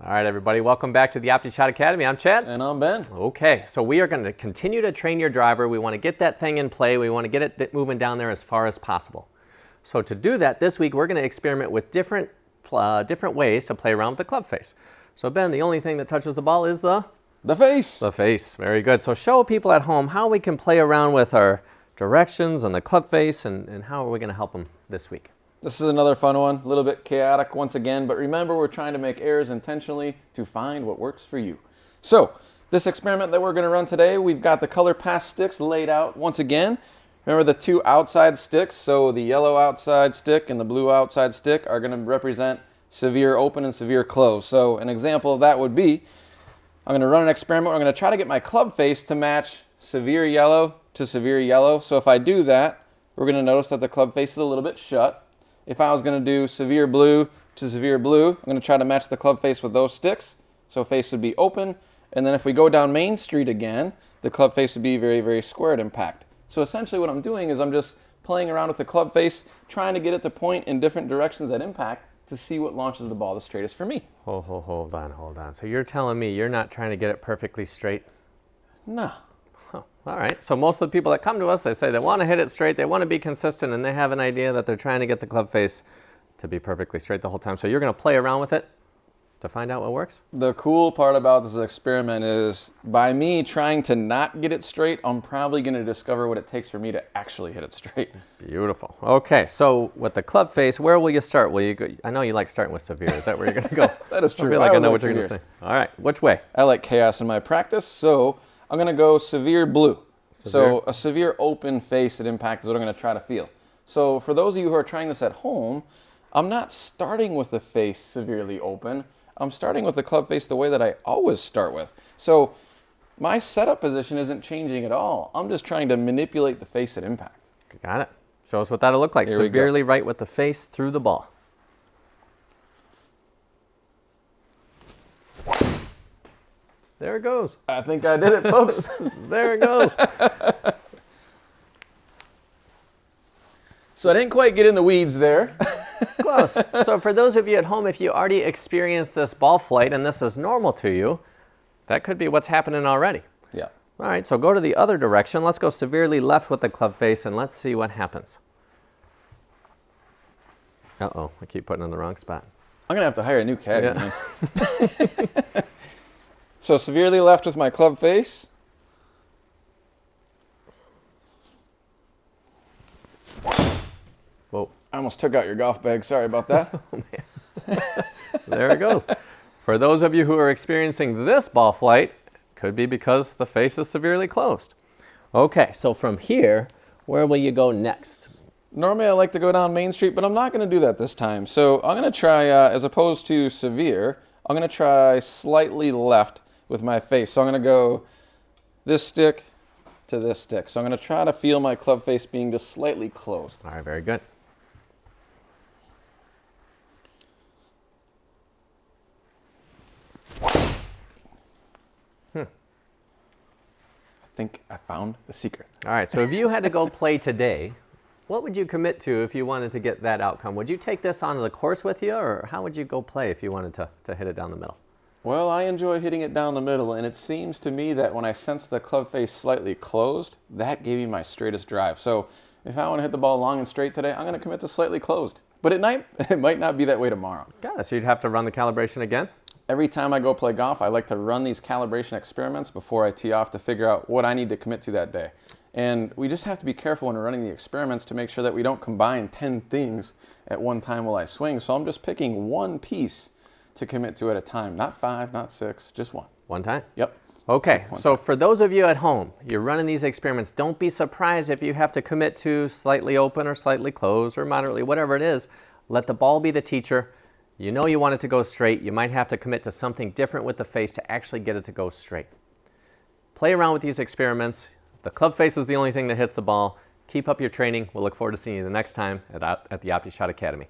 All right, everybody, welcome back to the OptiShot Academy. I'm Chad. And I'm Ben. Okay, so we are going to continue to train your driver. We want to get that thing in play. We want to get it moving down there as far as possible. So to do that, this week we're going to experiment with different ways to play around with the club face. So Ben, the only thing that touches the ball is the face. The face, very good. So show people at home how we can play around with our directions and the club face, and how are we going to help them this week. This is another fun one, a little bit chaotic once again, but remember, we're trying to make errors intentionally to find what works for you. So, this experiment that we're going to run today, we've got the color pass sticks laid out once again. Remember the two outside sticks, so the yellow outside stick and the blue outside stick are going to represent severe open and severe close. So, an example of that would be, I'm going to run an experiment. I'm going to try to get my club face to match severe yellow to severe yellow. So if I do that, we're going to notice that the club face is a little bit shut. If I was going to do severe blue to severe blue, I'm going to try to match the club face with those sticks. So face would be open. And then if we go down Main Street again, the club face would be very, very square at impact. So essentially what I'm doing is I'm just playing around with the club face, trying to get it to point in different directions at impact to see what launches the ball the straightest for me. Hold on. So you're telling me you're not trying to get it perfectly straight? No. Huh. All right. So most of the people that come to us, they say they want to hit it straight, they want to be consistent, and they have an idea that they're trying to get the club face to be perfectly straight the whole time. So you're going to play around with it to find out what works? The cool part about this experiment is by me trying to not get it straight, I'm probably going to discover what it takes for me to actually hit it straight. Beautiful. Okay, so with the club face, where will you start? Will you go? I know you like starting with severe. Is that where you're going to go? That is true. I feel like I know what you're going to say. All right, which way? I like chaos in my practice, so I'm going to go severe blue. So a severe open face at impact is what I'm going to try to feel. So for those of you who are trying this at home, I'm not starting with the face severely open. I'm starting with the club face the way that I always start with. So my setup position isn't changing at all. I'm just trying to manipulate the face at impact. Got it. Show us what that'll look like. Here we go. Severely right with the face through the ball. There it goes. I think I did it, folks. There it goes. So I didn't quite get in the weeds there. Close. So for those of you at home, if you already experienced this ball flight and this is normal to you, that could be what's happening already. Yeah. All right, so go to the other direction. Let's go severely left with the club face and let's see what happens. Uh-oh, I keep putting it in the wrong spot. I'm going to have to hire a new caddy. Yeah. So severely left with my club face. Whoa. I almost took out your golf bag. Sorry about that. Oh, man. There it goes. For those of you who are experiencing this ball flight, could be because the face is severely closed. Okay, so from here, where will you go next? Normally I like to go down Main Street, but I'm not going to do that this time. So I'm going to try, as opposed to severe, I'm going to try slightly left with my face. So I'm going to go this stick to this stick. So I'm going to try to feel my club face being just slightly closed. All right, very good. I think I found the secret. All right, so if you had to go play today, what would you commit to if you wanted to get that outcome? Would you take this onto the course with you, or how would you go play if you wanted to hit it down the middle? Well, I enjoy hitting it down the middle, and it seems to me that when I sense the club face slightly closed, that gave me my straightest drive. So if I want to hit the ball long and straight today, I'm going to commit to slightly closed. But it might not be that way tomorrow. Got it. So you'd have to run the calibration again? Every time I go play golf, I like to run these calibration experiments before I tee off to figure out what I need to commit to that day. And we just have to be careful when we're running the experiments to make sure that we don't combine 10 things at one time while I swing. So I'm just picking one piece to commit to at a time. Not 5, not 6, just one. One time? Yep. Okay, so for those of you at home, you're running these experiments, don't be surprised if you have to commit to slightly open or slightly closed or moderately, whatever it is. Let the ball be the teacher. You know you want it to go straight. You might have to commit to something different with the face to actually get it to go straight. Play around with these experiments. The club face is the only thing that hits the ball. Keep up your training. We'll look forward to seeing you the next time at the OptiShot Academy.